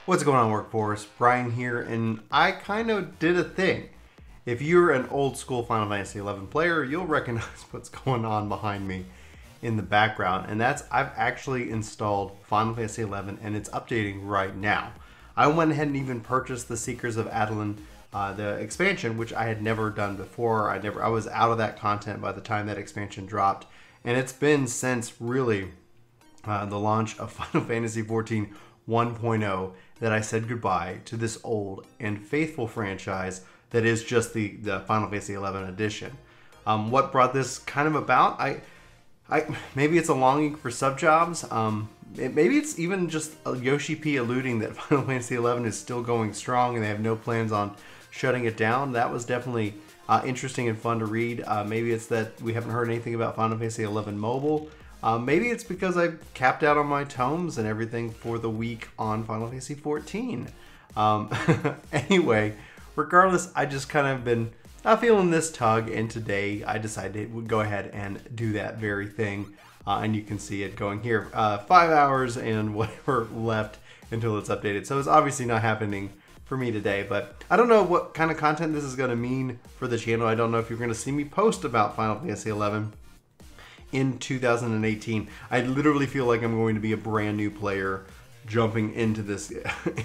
What's going on, workforce? Brian here, and I kind of did a thing. If you're an old school Final Fantasy XI player, you'll recognize what's going on behind me in the background, and that's I've actually installed Final Fantasy XI, and it's updating right now. I went ahead and even purchased the Seekers of Adeline, the expansion, which I had never done before. I was out of that content by the time that expansion dropped, and it's been since really the launch of Final Fantasy XIV 1.0 that I said goodbye to this old and faithful franchise that is just the Final Fantasy XI edition. What brought this kind of about? Maybe it's a longing for sub jobs. Maybe it's even just Yoshi P alluding that Final Fantasy XI is still going strong and they have no plans on shutting it down. That was definitely interesting and fun to read. Maybe it's that we haven't heard anything about Final Fantasy XI Mobile. Maybe it's because I capped out on my tomes and everything for the week on Final Fantasy XIV. Anyway, regardless, I just kind of been feeling this tug, and today I decided to go ahead and do that very thing. And you can see it going here. 5 hours and whatever left until it's updated. So it's obviously not happening for me today, but I don't know what kind of content this is going to mean for the channel. I don't know if you're going to see me post about Final Fantasy XI in 2018. I literally feel like I'm going to be a brand new player jumping into this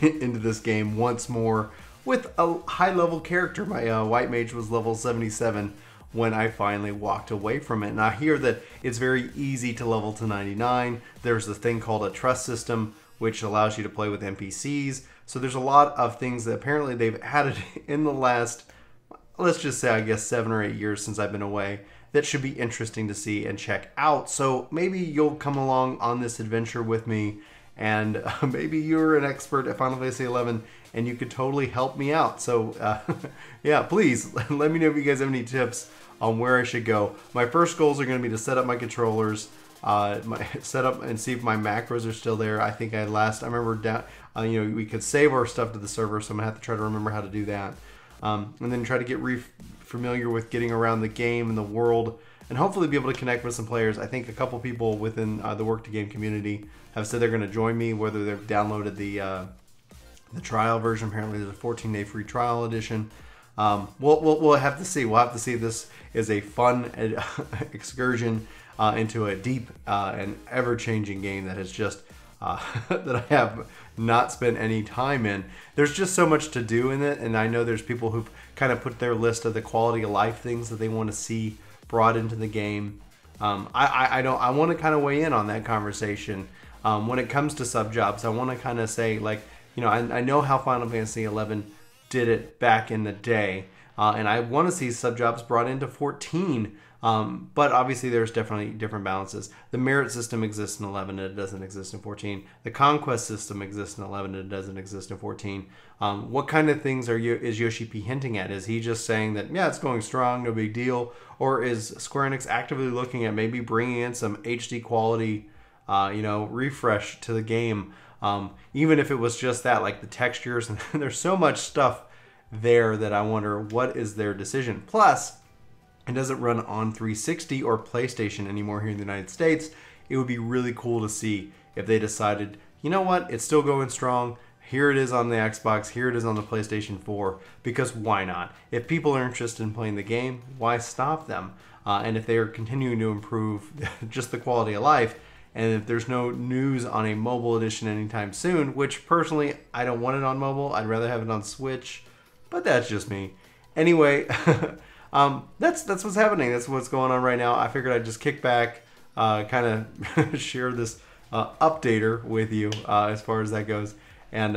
into this game once more with a high level character. My white mage was level 77 when I finally walked away from it, and I hear that it's very easy to level to 99. There's this thing called a trust system which allows you to play with NPCs. So there's a lot of things that apparently they've added in the last, let's just say, I guess 7 or 8 years since I've been away, that should be interesting to see and check out. So maybe you'll come along on this adventure with me, and maybe you're an expert at Final Fantasy XI and you could totally help me out. So yeah, please let me know if you guys have any tips on where I should go. My first goals are going to be to set up my controllers, set up and see if my macros are still there. I think I remember down, we could save our stuff to the server, so I'm gonna have to try to remember how to do that. And then try to get familiar with getting around the game and the world, and hopefully be able to connect with some players. I think a couple people within the Work To Game community have said they're going to join me, whether they've downloaded the trial version. Apparently there's a 14-day free trial edition. We'll have to see. We'll have to see if this is a fun excursion into a deep and ever-changing game that has just that I have not spent any time in. There's just so much to do in it, and I know there's people who've kind of put their list of the quality of life things that they want to see brought into the game. I want to kind of weigh in on that conversation. When it comes to sub jobs, I want to kind of say, like, I know how Final Fantasy XI did it back in the day, and I want to see sub jobs brought into 14. But obviously there's definitely different balances. The merit system exists in 11 and it doesn't exist in 14. The conquest system exists in 11 and it doesn't exist in 14. What kind of things is Yoshi P hinting at? Is he just saying that, yeah, it's going strong, no big deal? Or is Square Enix actively looking at maybe bringing in some HD quality, refresh to the game? Even if it was just that, like the textures, and there's so much stuff there that I wonder what is their decision. Plus, it doesn't run on 360 or PlayStation anymore here in the United States. It would be really cool to see if they decided, you know what, it's still going strong. Here it is on the Xbox, here it is on the PlayStation 4, because why not? If people are interested in playing the game, why stop them? And if they are continuing to improve just the quality of life, and if there's no news on a mobile edition anytime soon, which personally, I don't want it on mobile, I'd rather have it on Switch, but that's just me. Anyway, that's what's happening. That's what's going on right now. I figured I'd just kick back, kind of share this updater with you as far as that goes, and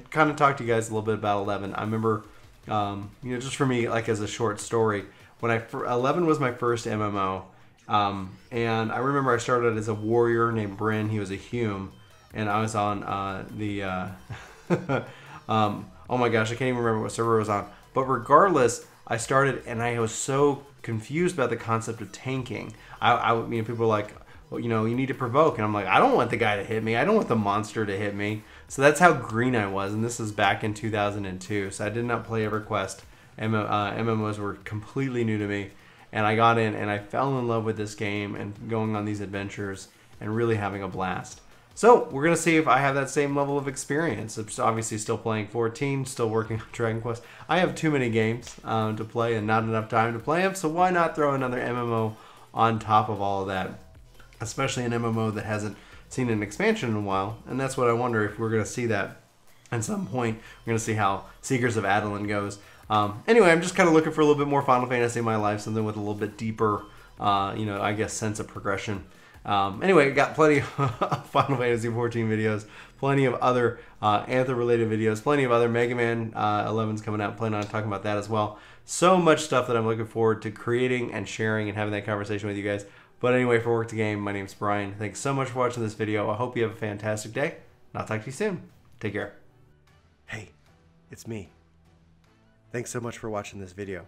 kind of talk to you guys a little bit about 11. I remember, just for me, like as a short story, when 11 was my first MMO, and I remember I started as a warrior named Bryn. He was a Hume, and I was on oh my gosh, I can't even remember what server I was on. But regardless, I started and I was so confused about the concept of tanking. People were like, well, you need to provoke. And I'm like, I don't want the guy to hit me. I don't want the monster to hit me. So that's how green I was. And this is back in 2002. So I did not play EverQuest. MMOs were completely new to me. And I got in and I fell in love with this game and going on these adventures and really having a blast. So we're gonna see if I have that same level of experience. I'm obviously still playing 14, still working on Dragon Quest. I have too many games to play and not enough time to play them, so why not throw another MMO on top of all of that? Especially an MMO that hasn't seen an expansion in a while, and that's what I wonder if we're gonna see that at some point. We're gonna see how Seekers of Adeline goes. Anyway, I'm just kind of looking for a little bit more Final Fantasy in my life, something with a little bit deeper, I guess, sense of progression. Anyway, got plenty of Final Fantasy 14 videos, plenty of other Anthem-related videos, plenty of other Mega Man 11's coming out. Plan on talking about that as well. So much stuff that I'm looking forward to creating and sharing and having that conversation with you guys. But anyway, for Work To Game, my name's Brian. Thanks so much for watching this video. I hope you have a fantastic day, and I'll talk to you soon. Take care. Hey, it's me. Thanks so much for watching this video.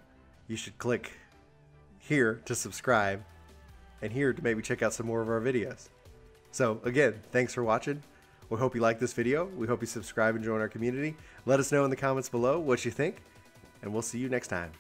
You should click here to subscribe and here to maybe check out some more of our videos. So again, thanks for watching. We hope you like this video. We hope you subscribe and join our community. Let us know in the comments below what you think, and we'll see you next time.